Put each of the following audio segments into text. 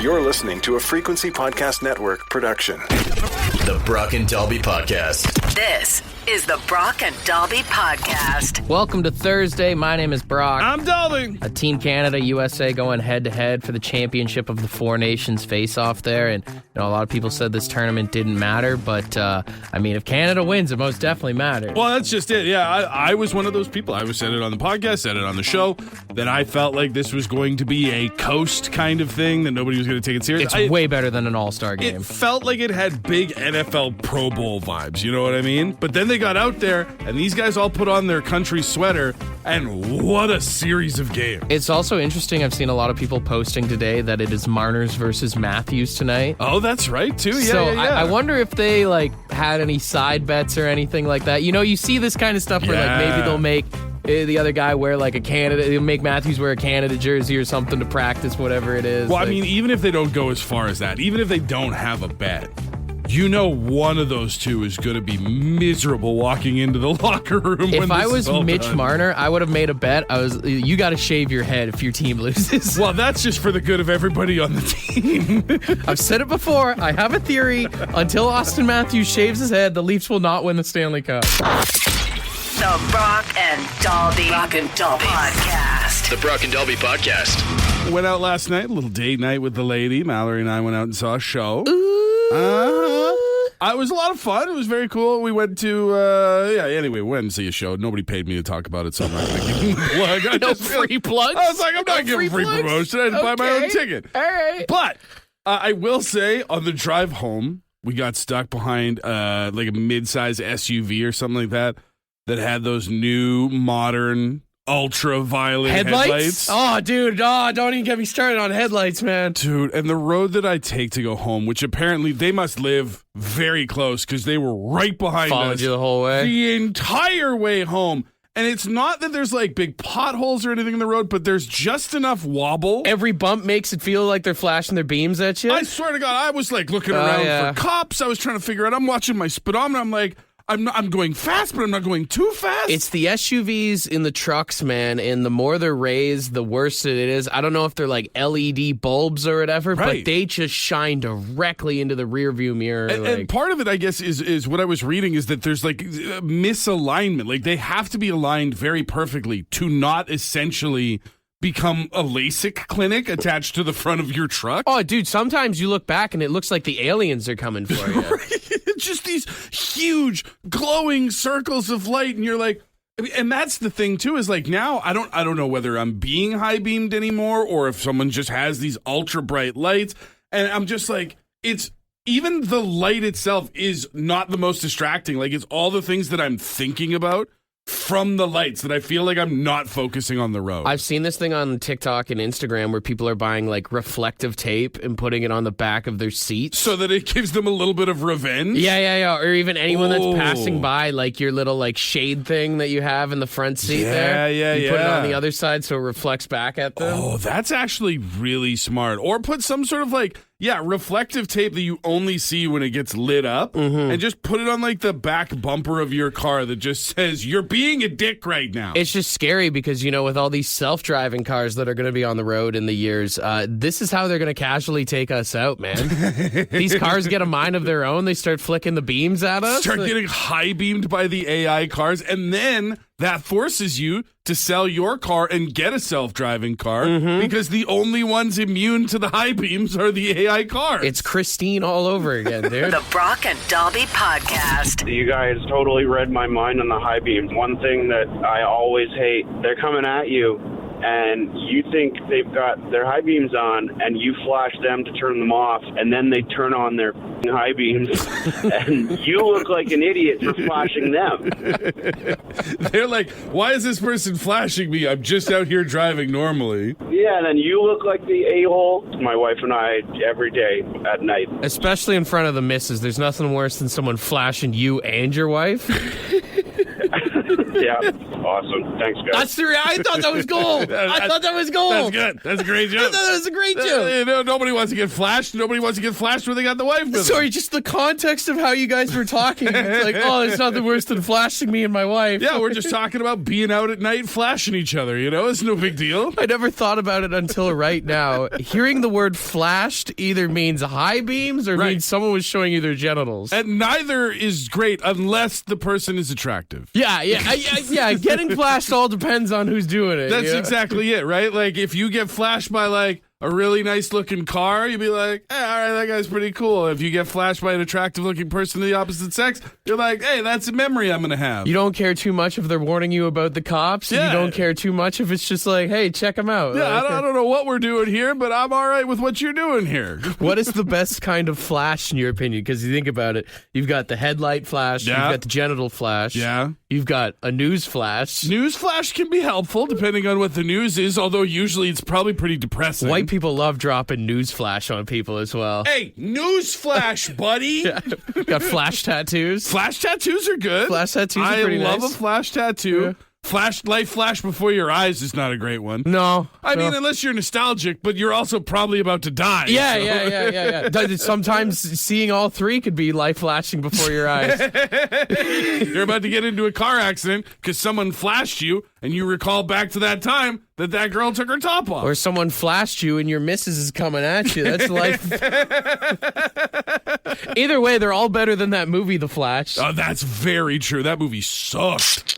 You're listening to a Frequency Podcast Network production. The Brock and Dalby Podcast. This is the Brock and Dalby Podcast. Welcome to Thursday. My name is Brock. I'm Dalby. Team Canada, USA going head-to-head for the championship of the Four Nations face-off there. And a lot of people said this tournament didn't matter, but, if Canada wins, it most definitely matters. Well, that's just it. Yeah, I was one of those people. I said it on the podcast, said it on the show, that I felt like this was going to be a coast kind of thing, that nobody was going to take it serious. It's way better than an all-star game. It felt like it had big NFL Pro Bowl vibes, you know what I mean? But then they got out there, and these guys all put on their country sweater, and what a series of games. It's also interesting, I've seen a lot of people posting today that it is Marners versus Matthews tonight. Oh, that's right, too. Yeah, so yeah. I wonder if they, had any side bets or anything like that. You know, you see this kind of stuff where, maybe they'll make the other guy wear, a Canada, they'll make Matthews wear a Canada jersey or something to practice, whatever it is. Well, even if they don't go as far as that, even if they don't have a bet, one of those two is going to be miserable walking into the locker room. If I was Mitch done. Marner, I would have made a bet. You got to shave your head if your team loses. Well, that's just for the good of everybody on the team. I've said it before. I have a theory. Until Austin Matthews shaves his head, the Leafs will not win the Stanley Cup. The Brock and Dalby Podcast. The Brock and Dalby Podcast. Went out last night, a little date night with the lady. Mallory and I went out and saw a show. It was a lot of fun. It was very cool. We went to, anyway, we went and see a show. Nobody paid me to talk about it, so I'm not going to give them a plug. No free plugs? I was like, I'm not giving free promotion. I had to buy my own ticket. All right. But I will say, on the drive home, we got stuck behind a mid-size SUV or something like that had those new, modern, ultraviolet headlights. Oh, dude. Oh, don't even get me started on headlights, man. Dude, and the road that I take to go home, which apparently they must live very close because they were right behind us. Followed you the whole way? The entire way home. And it's not that there's big potholes or anything in the road, but there's just enough wobble. Every bump makes it feel like they're flashing their beams at you. I swear to God, I was looking around for cops. I was trying to figure out. I'm watching my speedometer. I'm like, I'm going fast, but I'm not going too fast. It's the SUVs in the trucks, man, and the more they're raised, the worse it is. I don't know if they're LED bulbs or whatever, but they just shine directly into the rearview mirror. And part of it, I guess, is what I was reading is that there's misalignment. They have to be aligned very perfectly to not essentially become a LASIK clinic attached to the front of your truck. Oh, dude, sometimes you look back and it looks like the aliens are coming for you. Just these huge glowing circles of light, and you're like, and that's the thing too, is now I don't know whether I'm being high beamed anymore or if someone just has these ultra bright lights, and I'm just it's even the light itself is not the most distracting. It's all the things that I'm thinking about from the lights that I feel like I'm not focusing on the road. I've seen this thing on TikTok and Instagram where people are buying reflective tape and putting it on the back of their seats. So that it gives them a little bit of revenge? Yeah. Or even anyone that's passing by, your little shade thing that you have in the front seat there. You put it on the other side so it reflects back at them. Oh, that's actually really smart. Or put some sort of reflective tape that you only see when it gets lit up, and just put it on the back bumper of your car that just says, you're being a dick right now. It's just scary because, with all these self-driving cars that are going to be on the road in the years, this is how they're going to casually take us out, man. These cars get a mind of their own. They start flicking the beams at us. Start getting high beamed by the AI cars, and then that forces you to sell your car and get a self-driving car because the only ones immune to the high beams are the AI cars. It's Christine all over again, dude. The Brock and Dalby Podcast. You guys totally read my mind on the high beams. One thing that I always hate, they're coming at you, and you think they've got their high beams on, and you flash them to turn them off, and then they turn on their high beams, and you look like an idiot for flashing them. They're like, why is this person flashing me? I'm just out here driving normally. Yeah, and then you look like the a-hole. My wife and I, every day at night. Especially in front of the missus. There's nothing worse than someone flashing you and your wife. Yeah, awesome. Thanks, guys. I thought that was gold. I thought that was gold. That's good. That's a great joke. I thought that was a great joke. Nobody wants to get flashed. Nobody wants to get flashed when they got the wife with them. Sorry, just the context of how you guys were talking. It's like, oh, it's nothing worse than flashing me and my wife. Yeah, we're just talking about being out at night flashing each other, It's no big deal. I never thought about it until right now. Hearing the word flashed either means high beams or means someone was showing you their genitals. And neither is great unless the person is attractive. Yeah. Getting flashed all depends on who's doing it. That's exactly it, right? Like, if you get flashed by, like, a really nice-looking car, you'd be like, hey, all right, that guy's pretty cool. If you get flashed by an attractive-looking person of the opposite sex, you're like, hey, that's a memory I'm going to have. You don't care too much if they're warning you about the cops. Yeah. You don't care too much if it's just like, hey, check them out. Yeah, Like, I don't know what we're doing here, but I'm all right with what you're doing here. What is the best kind of flash in your opinion? Because you think about it, you've got the headlight flash, you've got the genital flash, you've got a news flash. News flash can be helpful depending on what the news is, although usually it's probably pretty depressing. White people love dropping news flash on people as well. Hey, news flash, buddy. Got flash tattoos. Flash tattoos are good. Flash tattoos are pretty nice. I love a flash tattoo. Yeah. Flash before your eyes is not a great one. No. I mean, unless you're nostalgic, but you're also probably about to die. Yeah. Sometimes seeing all three could be life flashing before your eyes. You're about to get into a car accident because someone flashed you, and you recall back to that time that girl took her top off. Or someone flashed you and your missus is coming at you. That's life. Either way, they're all better than that movie, The Flash. Oh, that's very true. That movie sucked.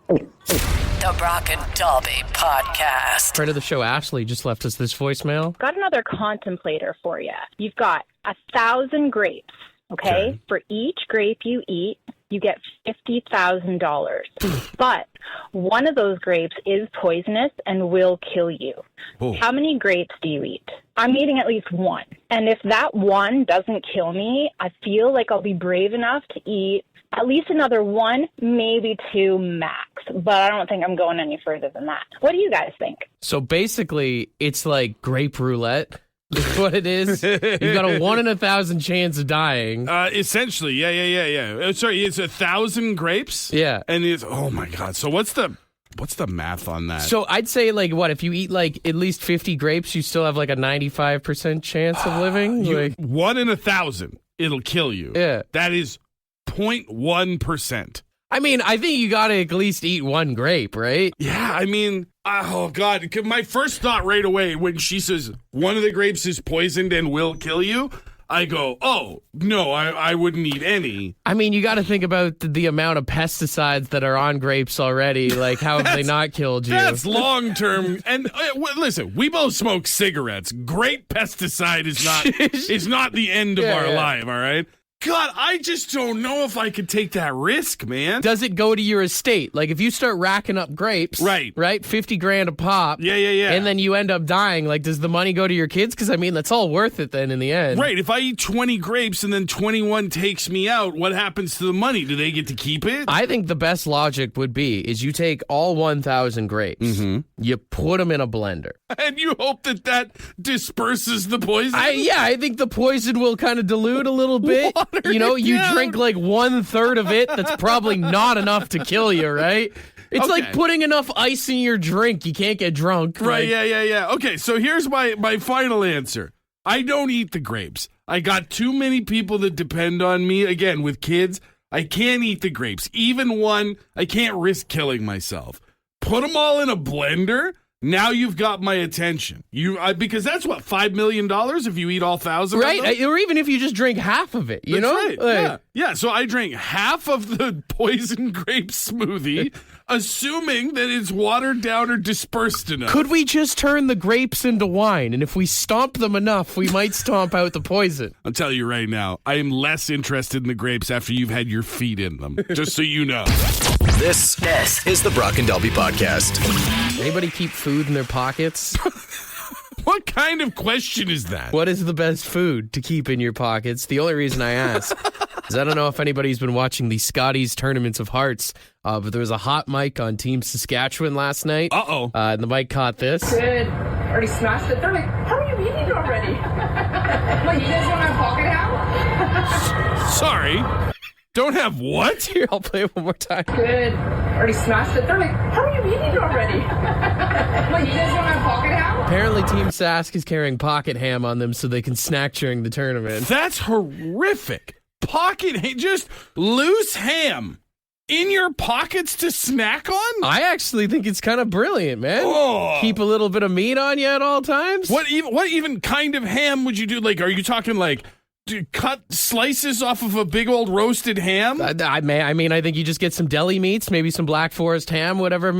The Brock and Dalby Podcast. Friend of the show, Ashley, just left us this voicemail. Got another contemplator for you. You've got 1,000 grapes, okay? For each grape you eat, you get $50,000. But one of those grapes is poisonous and will kill you. Oh. How many grapes do you eat? I'm eating at least one. And if that one doesn't kill me, I feel like I'll be brave enough to eat at least another one, maybe two max. But I don't think I'm going any further than that. What do you guys think? So basically, it's like grape roulette. Is what it is. You've got a 1 in 1,000 chance of dying. Essentially, yeah. Sorry, it's 1,000 grapes. Yeah, and it's oh my god. So what's the math on that? So I'd say like what if you eat like at least 50 grapes, you still have like a 95% chance of living. 1 in 1,000, it'll kill you. Yeah, that is 0.1%. I mean, I think you gotta at least eat one grape, right? Yeah, I mean, oh God. My first thought right away when she says one of the grapes is poisoned and will kill you, I go, oh, no, I wouldn't eat any. I mean, you gotta think about the amount of pesticides that are on grapes already. Like, how have they not killed you? That's long-term. And listen, we both smoke cigarettes. Grape pesticide is not the end of our life, all right? God, I just don't know if I could take that risk, man. Does it go to your estate? Like, if you start racking up grapes, right, $50,000 a pop, yeah, and then you end up dying, like, does the money go to your kids? Because, I mean, that's all worth it then in the end. Right, if I eat 20 grapes and then 21 takes me out, what happens to the money? Do they get to keep it? I think the best logic would be is you take all 1,000 grapes, you put them in a blender. And you hope that disperses the poison? I think the poison will kind of dilute a little bit. You drink like 1/3 of it. That's probably not enough to kill you, right? It's like putting enough ice in your drink. You can't get drunk. Right, yeah. Okay, so here's my final answer. I don't eat the grapes. I got too many people that depend on me. Again, with kids, I can't eat the grapes. Even one, I can't risk killing myself. Put them all in a blender. Now you've got my attention. Because that's what, $5 million if you eat all 1,000 right? Or even if you just drink half of it, you know? Right. Like, yeah, so I drank half of the poison grape smoothie, assuming that it's watered down or dispersed enough. Could we just turn the grapes into wine? And if we stomp them enough, we might stomp out the poison. I'll tell you right now, I am less interested in the grapes after you've had your feet in them, just so you know. This is the Brock and Dalby Podcast. Anybody keep food in their pockets? What kind of question is that? What is the best food to keep in your pockets? The only reason I ask is I don't know if anybody's been watching the Scotties Tournaments of Hearts, but there was a hot mic on Team Saskatchewan last night. Uh-oh. And the mic caught this. Good. Already smashed it. They're like, how are you eating it already? Like, you guys want my pocket now? Sorry. Don't have what? Here, I'll play it one more time. Good. Already smashed it. They're like, how are you eating already? Like, you guys don't have pocket ham? Apparently, Team Sask is carrying pocket ham on them so they can snack during the tournament. That's horrific. Just loose ham in your pockets to snack on? I actually think it's kind of brilliant, man. Oh. Keep a little bit of meat on you at all times. What even kind of ham would you do? Like, are you talking like cut slices off of a big old roasted ham? I think you just get some deli meats, maybe some Black Forest ham, whatever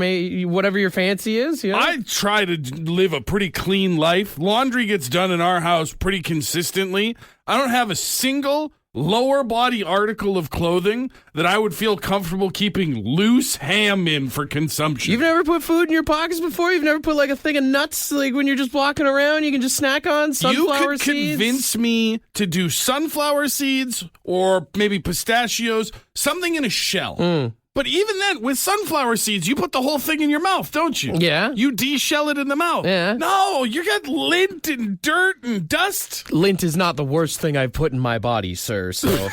your fancy is. You know? I try to live a pretty clean life. Laundry gets done in our house pretty consistently. I don't have a single lower body article of clothing that I would feel comfortable keeping loose ham in for consumption. You've never put food in your pockets before? You've never put like a thing of nuts, like when you're just walking around, you can just snack on sunflower seeds? You could convince me to do sunflower seeds or maybe pistachios, something in a shell. But even then, with sunflower seeds, you put the whole thing in your mouth, don't you? Yeah. You de-shell it in the mouth. Yeah. No, you got lint and dirt and dust. Lint is not the worst thing I've put in my body, sir, so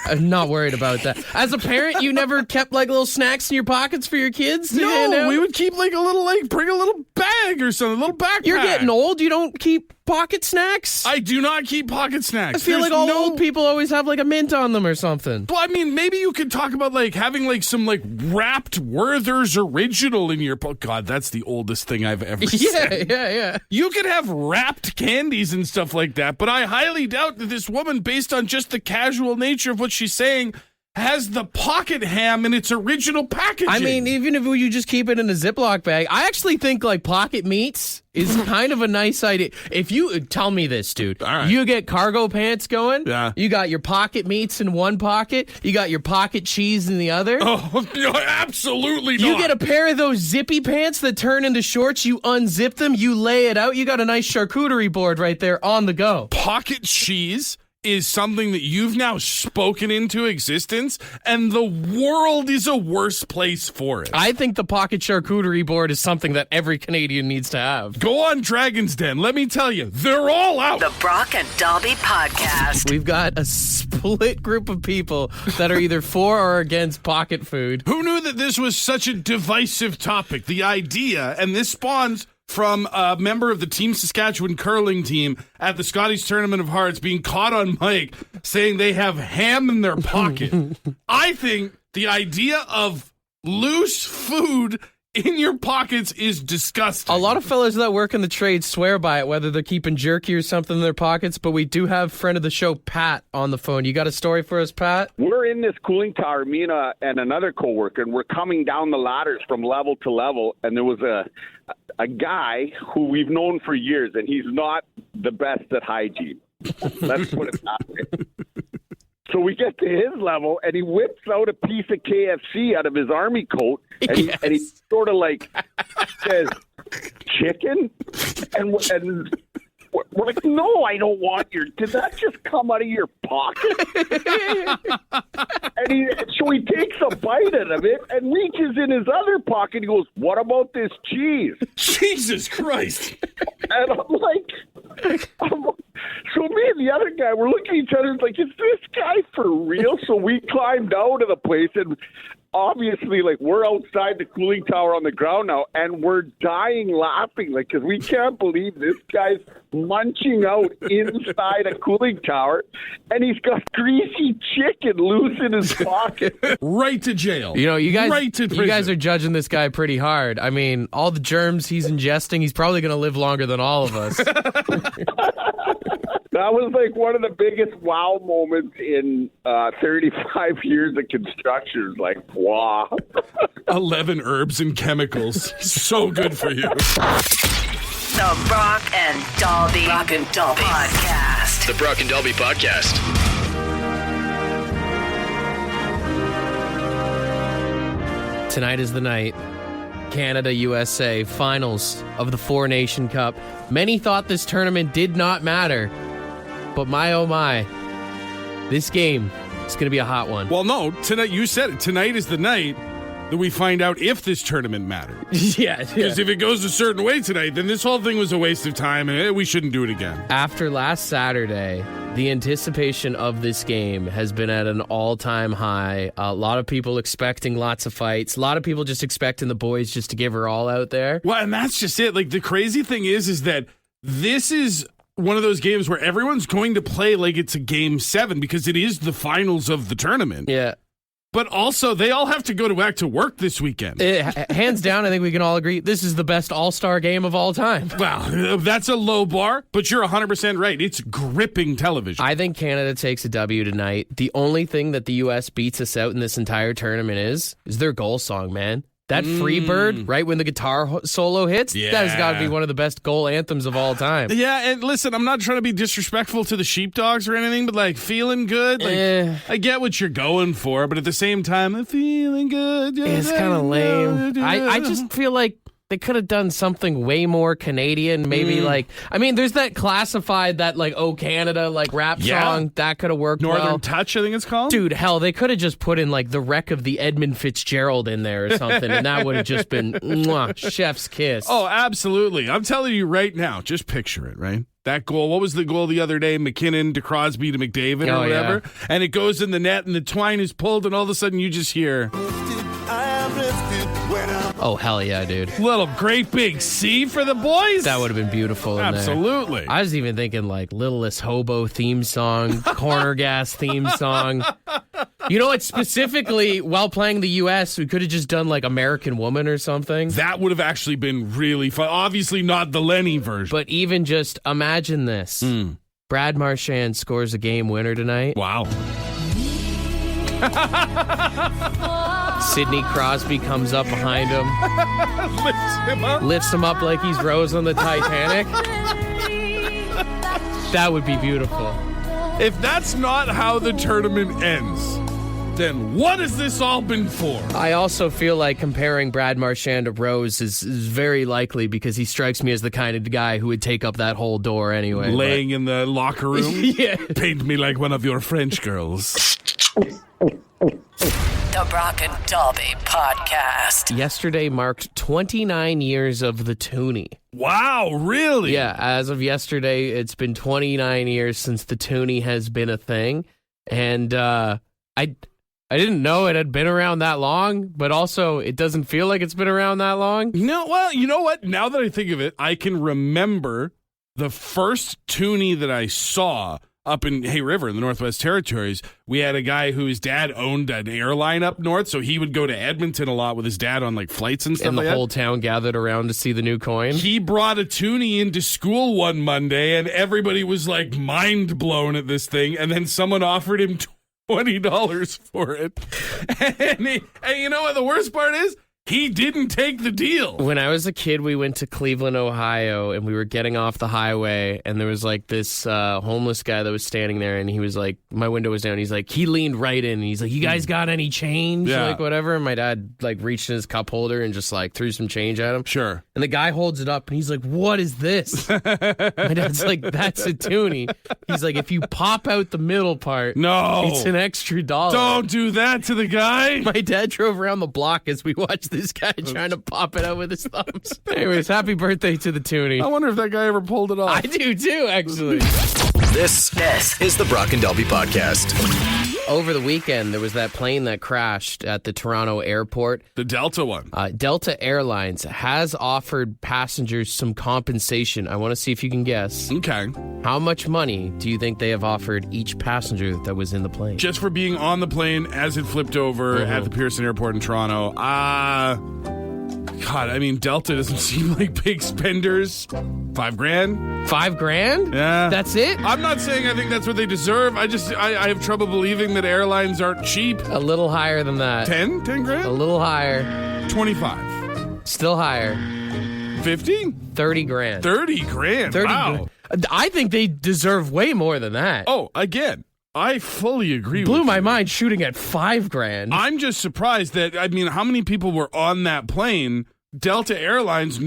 I'm not worried about that. As a parent, you never kept like little snacks in your pockets for your kids to hand out? No, we would keep bring a little bag or something, a little backpack. You're getting old. You don't keep pocket snacks? I do not keep pocket snacks. I feel like all old people always have like a mint on them or something. Well, I mean, maybe you could talk about like having like some like wrapped Werther's Original in your... God, that's the oldest thing I've ever said. Yeah. You could have wrapped candies and stuff like that, but I highly doubt that this woman, based on just the casual nature of what she's saying, has the pocket ham in its original packaging. I mean, even if you just keep it in a Ziploc bag, I actually think like pocket meats is kind of a nice idea. If you tell me this, dude, all right. You get cargo pants going. Yeah. You got your pocket meats in one pocket. You got your pocket cheese in the other. Oh, no, absolutely not. You get a pair of those zippy pants that turn into shorts. You unzip them. You lay it out. You got a nice charcuterie board right there on the go. Pocket cheese is something that you've now spoken into existence, and the world is a worse place for it. I think the pocket charcuterie board is something that every Canadian needs to have. Go on Dragon's Den. Let me tell you, they're all out. The Brock and Dalby Podcast. We've got a split group of people that are either for or against pocket food. Who knew that this was such a divisive topic? The idea, and this spawns from a member of the Team Saskatchewan curling team at the Scotties Tournament of Hearts being caught on mic saying they have ham in their pocket. I think the idea of loose food in your pockets is disgusting. A lot of fellas that work in the trade swear by it, whether they're keeping jerky or something in their pockets, but we do have friend of the show, Pat, on the phone. You got a story for us, Pat? We're in this cooling tower, me and another coworker, and we're coming down the ladders from level to level, and there was a guy who we've known for years, and he's not the best at hygiene. Let's put it that way. So we get to his level, and he whips out a piece of KFC out of his army coat, and he sort of like says, "Chicken?" And we're like, "No, I don't want your... Did that just come out of your pocket?" So he takes a bite out of it and reaches in his other pocket. He goes, "What about this cheese?" Jesus Christ. And I'm like, so me and the other guy, we're looking at each other like, is this guy for real? So we climbed out of the place, and obviously, like, we're outside the cooling tower on the ground now, and we're dying laughing, like, because we can't believe this guy's munching out inside a cooling tower, and he's got greasy chicken loose in his pocket. Right to jail. You know, you guys, right to prison. You guys are judging this guy pretty hard. I mean, all the germs he's ingesting, he's probably going to live longer than all of us. That was like one of the biggest wow moments in 35 years of construction. Like, wow. 11 herbs and chemicals. So good for you. The Brock and Dalby Podcast. The Brock and Dalby Podcast. Tonight is the night. Canada, USA, finals of the Four Nation Cup. Many thought this tournament did not matter. But my, oh my, this game is going to be a hot one. Well, no, tonight, you said it. Tonight is the night. that we find out if this tournament mattered. Yeah. Because if it goes a certain way tonight, then this whole thing was a waste of time, and we shouldn't do it again. After last Saturday, the anticipation of this game has been at an all-time high. A lot of people expecting lots of fights. A lot of people just expecting the boys just to give her all out there. Well, and that's just it. Like, the crazy thing is that this is one of those games where everyone's going to play like it's a game 7 because it is the finals of the tournament. Yeah. But also, they all have to go back to work this weekend. Hands down, I think we can all agree, this is the best all-star game of all time. Well, that's a low bar, but you're 100% right. It's gripping television. I think Canada takes a W tonight. The only thing that the U.S. beats us out in this entire tournament is their goal song, man. That Free Bird, right when the guitar solo hits, that has got to be one of the best goal anthems of all time. Yeah, and listen, I'm not trying to be disrespectful to the Sheepdogs or anything, but like feeling good, like I get what you're going for, but at the same time, feeling good. It's kind of lame. I just feel like they could have done something way more Canadian. Maybe there's that classified, that like "Oh Canada" like rap song that could have worked. Northern Touch, I think it's called. Dude, hell, they could have just put in like the wreck of the Edmund Fitzgerald in there or something, and that would have just been chef's kiss. Oh, absolutely! I'm telling you right now, just picture it, right? That goal. What was the goal the other day? McKinnon to Crosby to McDavid or whatever, and it goes in the net, and the twine is pulled, and all of a sudden you just hear. Oh, hell yeah, dude. Little great big C for the boys. That would have been beautiful in Absolutely. there. I was even thinking like Littlest Hobo theme song, Corner Gas theme song. You know what? Specifically, while playing the U.S., we could have just done like American Woman or something. That would have actually been really fun. Obviously not the Lenny version. But even just imagine this. Brad Marchand scores a game winner tonight. Wow. Sidney Crosby comes up behind him. Lifts him up like he's Rose on the Titanic. That would be beautiful. If that's not how the tournament ends, then what has this all been for? I also feel like comparing Brad Marchand to Rose is very likely because he strikes me as the kind of guy who would take up that whole door anyway. Laying in the locker room? Yeah. Paint me like one of your French girls. The Brock and Dalby Podcast. Yesterday marked 29 years of the Toonie. Wow, really? Yeah, as of yesterday, it's been 29 years since the Toonie has been a thing. And I didn't know it had been around that long, but also it doesn't feel like it's been around that long. No, well, you know what? Now that I think of it, I can remember the first Toonie that I saw up in Hay River in the Northwest Territories. We had a guy whose dad owned an airline up north, so he would go to Edmonton a lot with his dad on like flights and stuff and like that. And the whole town gathered around to see the new coin. He brought a Toonie into school one Monday, and everybody was like mind blown at this thing, and then someone offered him $20 for it. And you know what the worst part is? He didn't take the deal. When I was a kid, we went to Cleveland, Ohio, and we were getting off the highway, and there was like this homeless guy that was standing there, and he was like, my window was down. He's like, he leaned right in, and he's like, you guys got any change? Yeah. Like, whatever. And my dad like reached in his cup holder and just like threw some change at him. Sure. And the guy holds it up, and he's like, what is this? My dad's like, that's a Toonie. He's like, if you pop out the middle part, no, it's an extra $1. Don't do that to the guy. My dad drove around the block as we watched this guy trying to pop it out with his thumbs. Anyways, happy birthday to the Toonie. I wonder if that guy ever pulled it off. I do too, actually. This is the Brock and Dalby Podcast. Over the weekend, there was that plane that crashed at the Toronto airport. The Delta one. Delta Airlines has offered passengers some compensation. I want to see if you can guess. Okay. How much money do you think they have offered each passenger that was in the plane? Just for being on the plane as it flipped over at the Pearson Airport in Toronto. God, I mean, Delta doesn't seem like big spenders. $5,000? $5,000? Yeah. That's it? I'm not saying I think that's what they deserve. I have trouble believing that airlines aren't cheap. A little higher than that. 10 grand? A little higher. 25. Still higher. 50? 30 grand. 30 grand. 30 wow. grand. I think they deserve way more than that. Oh, again, I fully agree with you. Blew my mind shooting at $5,000. I'm just surprised that, I mean, how many people were on that plane? Delta Airlines,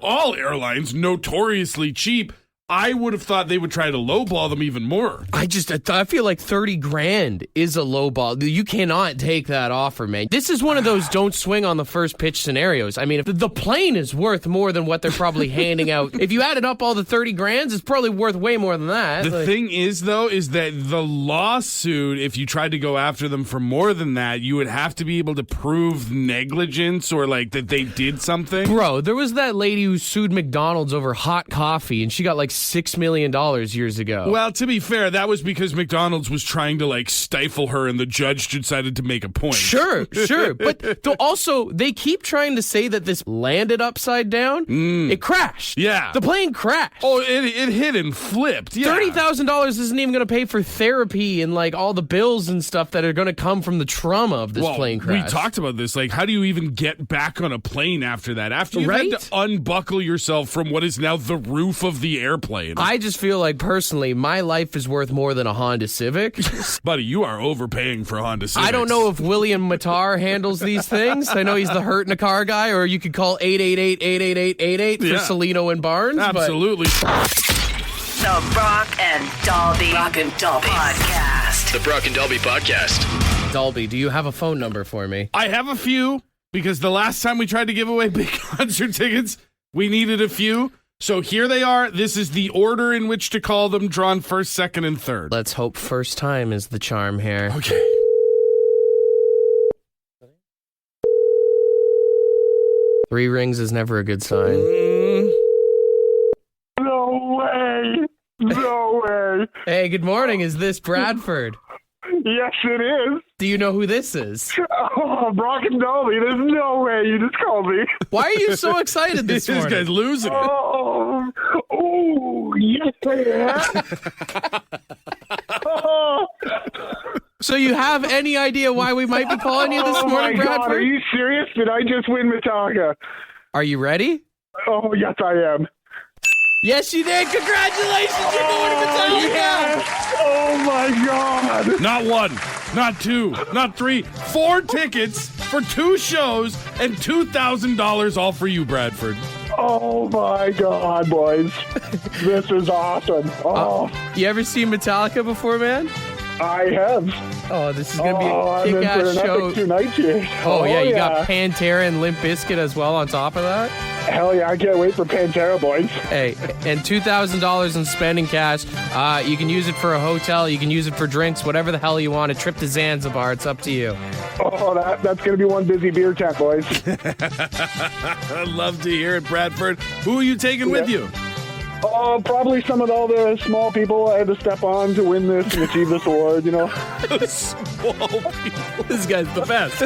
all airlines, notoriously cheap. I would have thought they would try to lowball them even more. I feel like 30 grand is a lowball. You cannot take that offer, man. This is one of those don't swing on the first pitch scenarios. I mean, if the plane is worth more than what they're probably handing out. If you added up all the 30 grands, it's probably worth way more than that. The thing is, though, is that the lawsuit, if you tried to go after them for more than that, you would have to be able to prove negligence or like that they did something. Bro, there was that lady who sued McDonald's over hot coffee, and she got like $6 million years ago. Well, to be fair, that was because McDonald's was trying to like stifle her, and the judge decided to make a point. Sure. But also, they keep trying to say that this landed upside down. It crashed. Yeah. The plane crashed. Oh, it hit and flipped. Yeah. $30,000 isn't even going to pay for therapy and like all the bills and stuff that are going to come from the trauma of this plane crash. We talked about this. Like, how do you even get back on a plane after that? After you've had to unbuckle yourself from what is now the roof of the airplane. I just feel like, personally, my life is worth more than a Honda Civic. Buddy, you are overpaying for Honda Civics. I don't know if William Matar handles these things. I know he's the hurt in a car guy, or you could call 888-888-8888 for Celino and Barnes. Absolutely. The Brock and Dalby Podcast. The Brock and Dalby Podcast. Dalby, do you have a phone number for me? I have a few, because the last time we tried to give away big concert tickets, we needed a few. So here they are. This is the order in which to call them, drawn first, second, and third. Let's hope first time is the charm here. Okay. Three rings is never a good sign. No way. No way. Hey, good morning. Is this Bradford? Yes, it is. Do you know who this is? Oh, Brock and Dolby, there's no way you just called me. Why are you so excited this morning? This guy's losing it. Oh, yes, I am. So you have any idea why we might be calling you this morning, my Bradford? God, are you serious? Did I just win Metallica? Are you ready? Oh, yes, I am. Yes, you did. Congratulations. You're going to Metallica. Yes. Oh, my God. Not one, not two, not three, 4 tickets for 2 shows and $2,000 all for you, Bradford. Oh, my God, boys. This is awesome. Oh. You ever seen Metallica before, man? I have. Oh, this is going to be a kick-ass show. 2 nights here. Oh, yeah, you got Pantera and Limp Bizkit as well on top of that? Hell yeah, I can't wait for Pantera, boys. Hey, and $2,000 in spending cash. You can use it for a hotel. You can use it for drinks, whatever the hell you want. A trip to Zanzibar. It's up to you. Oh, that's going to be one busy beer tent, boys. I'd love to hear it, Bradford. Who are you taking with you? Oh, probably some of all the small people I had to step on to win this and achieve this award, you know. Small people. This guy's the best.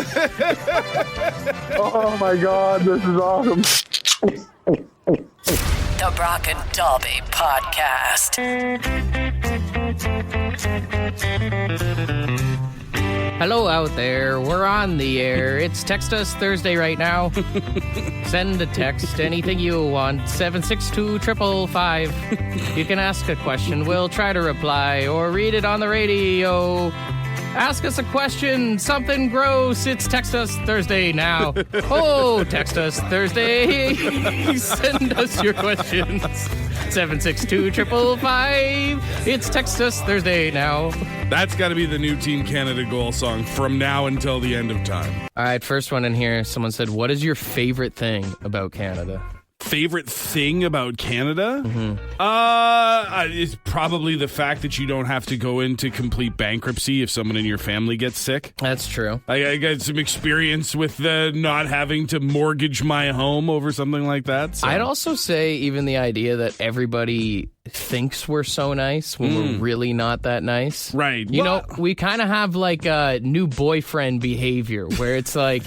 Oh, my God, this is awesome. The Brock and Dalby Podcast. Hello out there. We're on the air. It's Text Us Thursday right now. Send a text, anything you want. 762-555. You can ask a question. We'll try to reply or read it on the radio. Ask us a question, something gross. It's Text Us Thursday now. Oh, Text Us Thursday. Send us your questions. 762-555. It's Text Us Thursday now. That's got to be the new Team Canada goal song from now until the end of time. All right, first one in here. Someone said, what is your favorite thing about Canada? Favorite thing about Canada? It's probably the fact that you don't have to go into complete bankruptcy if someone in your family gets sick. That's true. I got some experience with not having to mortgage my home over something like that. So. I'd also say even the idea that everybody thinks we're so nice when we're really not that nice. Right. You know, we kind of have like a new boyfriend behavior where it's like,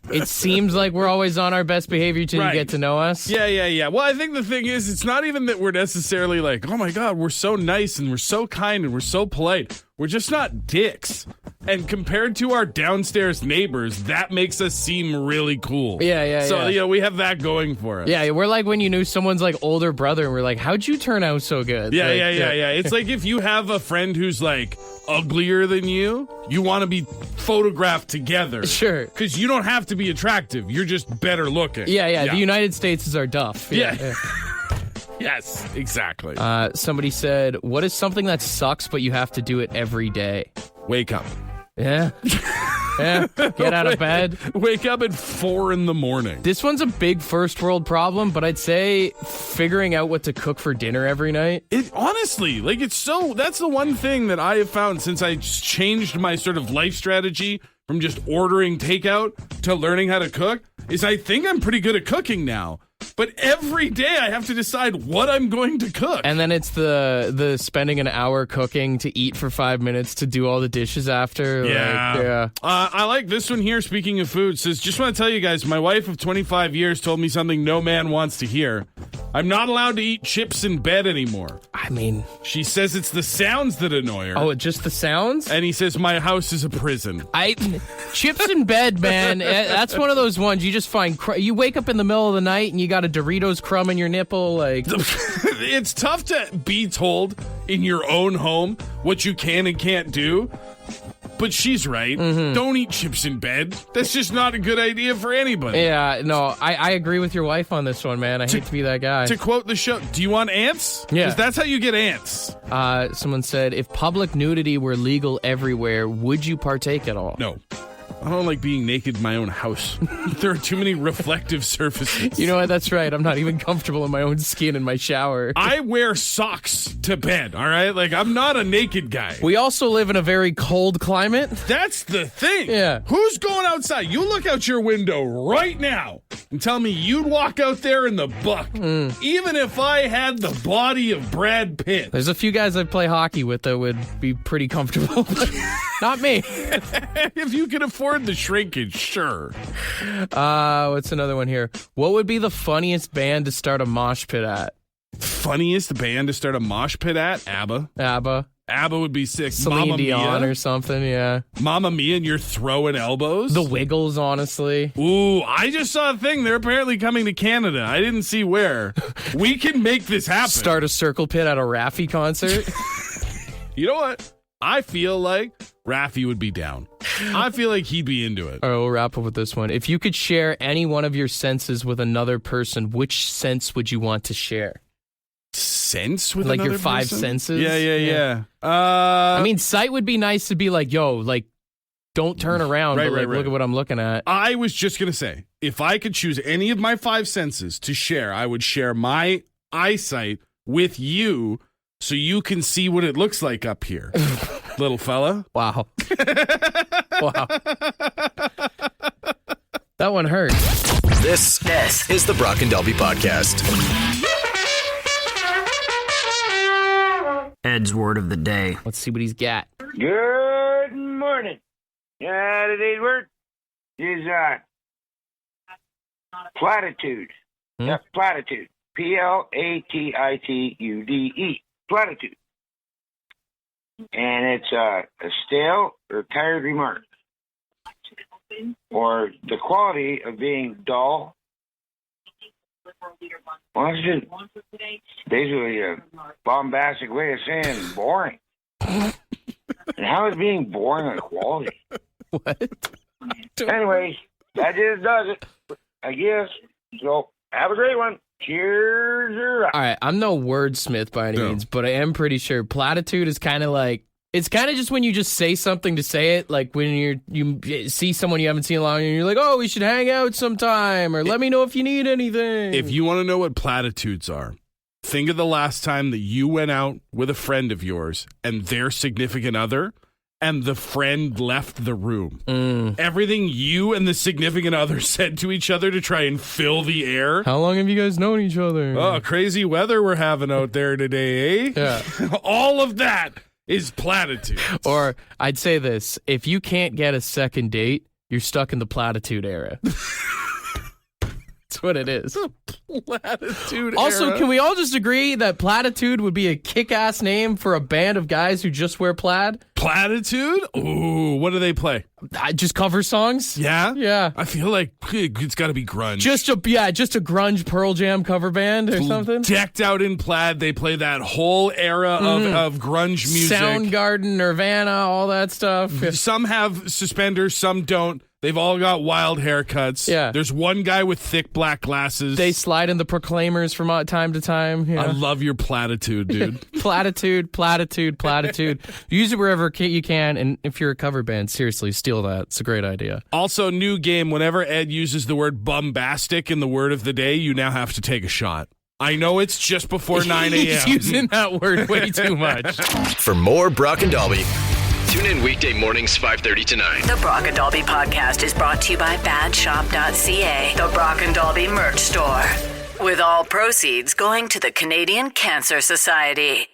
it seems like we're always on our best behavior till you get to know us. Yeah. Well, I think the thing is, it's not even that we're necessarily like, oh my God, we're so nice and we're so kind and we're so polite. We're just not dicks. And compared to our downstairs neighbors, that makes us seem really cool. Yeah. So, we have that going for us. Yeah, we're like when you knew someone's like older brother and we're like, how'd you turn out so good? Yeah. It's like if you have a friend who's like uglier than you want to be photographed together. Sure. Because you don't have to be attractive. You're just better looking. Yeah. The United States is our Duff. Yeah. Yes, exactly. Somebody said, what is something that sucks but you have to do it every day? Wake up. Yeah. Yeah. Get out of bed. Wake up at 4 a.m. This one's a big first world problem, but I'd say figuring out what to cook for dinner every night. Honestly, like that's the one thing that I have found since I changed my sort of life strategy from just ordering takeout to learning how to cook is I think I'm pretty good at cooking now. But every day I have to decide what I'm going to cook. And then it's the spending an hour cooking to eat for 5 minutes to do all the dishes after. Yeah. I like this one here, speaking of food. Says, just want to tell you guys, my wife of 25 years told me something no man wants to hear. I'm not allowed to eat chips in bed anymore. I mean... She says it's the sounds that annoy her. Oh, just the sounds? And he says, my house is a prison. Chips in bed, man. That's one of those ones you just find... You wake up in the middle of the night and you got a Doritos crumb in your nipple, like... It's tough to be told in your own home what you can and can't do. But she's right. Mm-hmm. Don't eat chips in bed. That's just not a good idea for anybody. Yeah, no, I agree with your wife on this one, man. I hate to be that guy. To quote the show, do you want ants? Yeah. Because that's how you get ants. Someone said, if public nudity were legal everywhere, would you partake at all? No. I don't like being naked in my own house. There are too many reflective surfaces. You know what? That's right. I'm not even comfortable in my own skin in my shower. I wear socks to bed, all right? Like, I'm not a naked guy. We also live in a very cold climate. That's the thing. Yeah. Who's going outside? You look out your window right now and tell me you'd walk out there in the buck, even if I had the body of Brad Pitt. There's a few guys I play hockey with that would be pretty comfortable. Not me. If you could afford the shrinkage, sure. What's another one here? What would be the funniest band to start a mosh pit at? Funniest band to start a mosh pit at? ABBA. ABBA would be sick. Celine Dion or something, yeah. Mamma Mia, and you're throwing elbows? The Wiggles, honestly. Ooh, I just saw a thing. They're apparently coming to Canada. I didn't see where. We can make this happen. Start a circle pit at a Raffi concert. You know what? I feel like Raffi would be down. I feel like he'd be into it. All right, we'll wrap up with this one. If you could share any one of your senses with another person, which sense would you want to share? Sense with like another your five person? senses? Yeah. I mean, sight would be nice to be like, yo, like, don't turn around, but look at what I'm looking at. I was just going to say, if I could choose any of my five senses to share, I would share my eyesight with you so you can see what it looks like up here, little fella. Wow. Wow. That one hurt. This is the Brock and Delby Podcast. Ed's word of the day. Let's see what he's got. Good morning. Today's word is platitude. Yep, platitude. Platitude. Platitude. And it's a stale or tired remark, or the quality of being dull. Well, it's just basically a bombastic way of saying boring. And how is being boring a quality? What? Anyways, that just does it, I guess. So, have a great one. Cheers. All right, I'm no wordsmith by any means, but I am pretty sure platitude is kind of like, it's kind of just when you just say something to say it, like when you see someone you haven't seen in a long time and you're like, oh, we should hang out sometime, or let me know if you need anything. If you want to know what platitudes are, think of the last time that you went out with a friend of yours and their significant other, and the friend left the room. Everything you and the significant other said to each other to try and fill the air. How long have you guys known each other? Oh, crazy weather we're having out there today, eh? Yeah. All of that is platitude. Or I'd say this, if you can't get a second date, you're stuck in the platitude era. That's what it is. Platitude Also, era. can we all just agree that Platitude would be a kick-ass name for a band of guys who just wear plaid? Platitude? Ooh, what do they play? Just cover songs? Yeah? Yeah. I feel like it's got to be grunge. Just a grunge Pearl Jam cover band or something? Decked out in plaid, they play that whole era of grunge music. Soundgarden, Nirvana, all that stuff. Some have suspenders, some don't. They've all got wild haircuts. Yeah. There's one guy with thick black glasses. They slide in the Proclaimers from time to time. You know? I love your platitude, dude. Platitude. Use it wherever you can, and if you're a cover band, seriously, steal that. It's a great idea. Also, new game, whenever Ed uses the word bombastic in the word of the day, you now have to take a shot. I know it's just before 9 a.m. He's using that word way too much. For more Brock and Dalby, tune in weekday mornings 5:30 to 9. The Brock and Dalby podcast is brought to you by badshop.ca, the Brock and Dalby merch store, with all proceeds going to the Canadian Cancer Society.